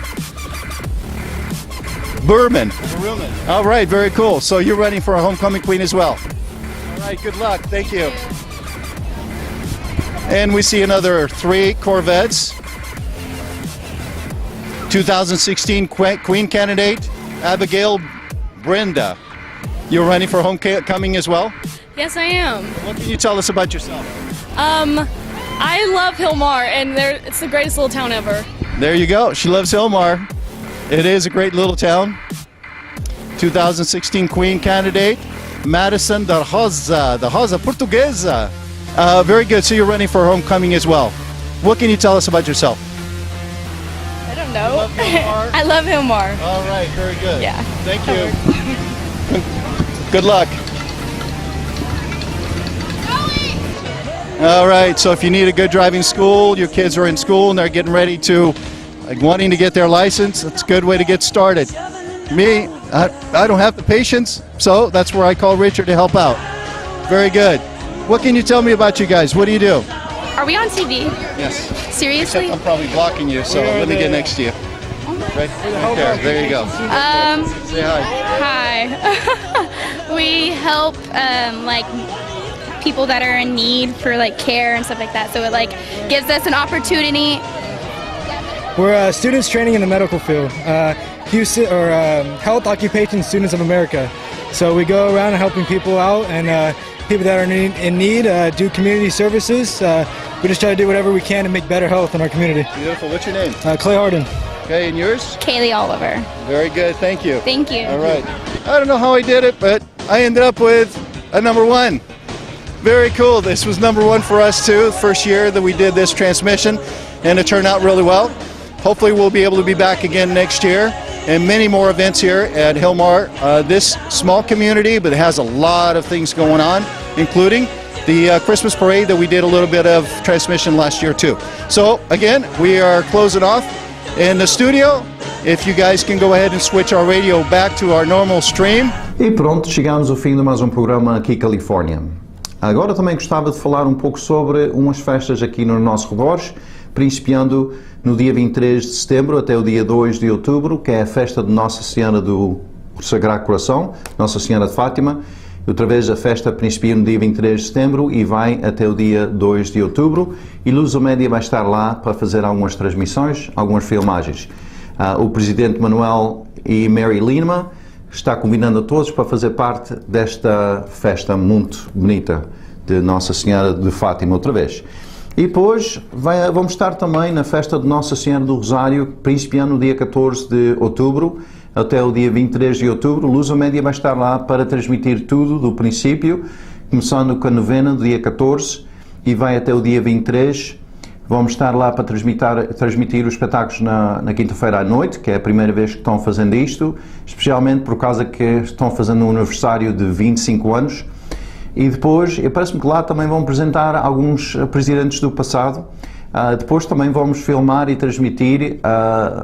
Berman. All right, very cool. So you're running for a homecoming queen as well. All right, good luck. Thank you. And we see another 3 Corvettes. 2016 Queen candidate, Abigail Brenda. You're running for homecoming as well? Yes, I am. What can you tell us about yourself? I love Hilmar, and it's the greatest little town ever. There you go. She loves Hilmar. It is a great little town. 2016 Queen candidate, Madison da Rosa Portuguesa. Very good. So you're running for homecoming as well. What can you tell us about yourself? I don't know. I love Hilmar. All right, very good. Yeah. Thank you. Good luck. All right, so if you need a good driving school, your kids are in school and they're getting ready to, wanting to get their license, that's a good way to get started. Me, I don't have the patience, so that's where I call Richard to help out. Very good. What can you tell me about you guys? What do you do? Are we on TV? Yes. Seriously? Except I'm probably blocking you, so let me get next to you. Right there. There you go. Say hi. Hi. We help like people that are in need for like care and stuff like that. So it like gives us an opportunity. We're students training in the medical field, health occupation students of America. So we go around helping people out and people that are in need, do community services. We just try to do whatever we can to make better health in our community. Beautiful. What's your name? Clay Harden. Okay, and yours? Kaylee Oliver. Very good. Thank you. Thank you. All right. I don't know how I did it, but I ended up with a number 1. Very cool. This was number 1 for us too, first year that we did this transmission, and it turned out really well. Hopefully we'll be able to be back again next year, and many more events here at Hilmar. This small community, but it has a lot of things going on, including the Christmas parade that we did a little bit of transmission last year too. So again, we are closing off in the studio. If you guys can go ahead and switch our radio back to our normal stream. E pronto, chegamos ao fim de mais um programa Aqui Califórnia. Agora também gostava de falar um pouco sobre umas festas aqui nos nossos redores, principiando no dia 23 de setembro até o dia 2 de outubro, que é a festa de Nossa Senhora do Sagrado Coração, Nossa Senhora de Fátima. Outra vez a festa principia no dia 23 de setembro e vai até o dia 2 de outubro, e Luso Média vai estar lá para fazer algumas transmissões, algumas filmagens. O Presidente Manuel e Mary Lima está convidando a todos para fazer parte desta festa muito bonita de Nossa Senhora de Fátima outra vez. E depois vamos estar também na festa de Nossa Senhora do Rosário, principiando no dia 14 de outubro até o dia 23 de outubro. Luso Média vai estar lá para transmitir tudo do princípio, começando com a novena do dia 14 e vai até o dia 23. Vamos estar lá para transmitir os espetáculos na quinta-feira à noite, que é a primeira vez que estão fazendo isto, especialmente por causa que estão fazendo um aniversário de 25 anos. E depois, parece-me que lá também vão apresentar alguns presidentes do passado. Depois também vamos filmar e transmitir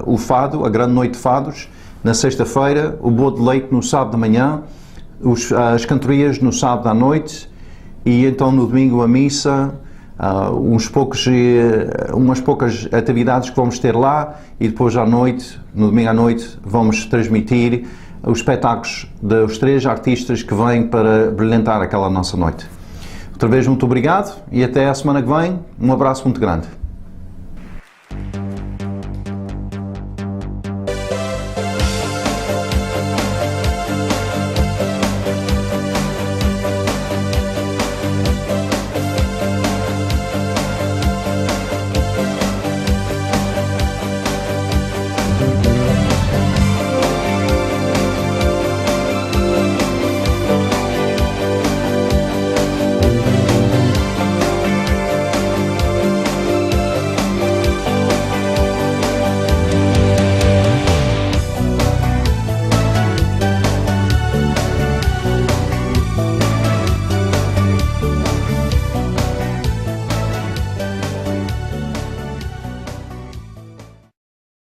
o fado, a grande noite de fados, na sexta-feira, o bolo de leite no sábado de manhã, as cantorias no sábado à noite, e então no domingo a missa, umas poucas atividades que vamos ter lá, e depois à noite, no domingo à noite, vamos transmitir os espetáculos dos 3 artistas que vêm para brilhantar aquela nossa noite. Outra vez, muito obrigado e até a semana que vem. Um abraço muito grande.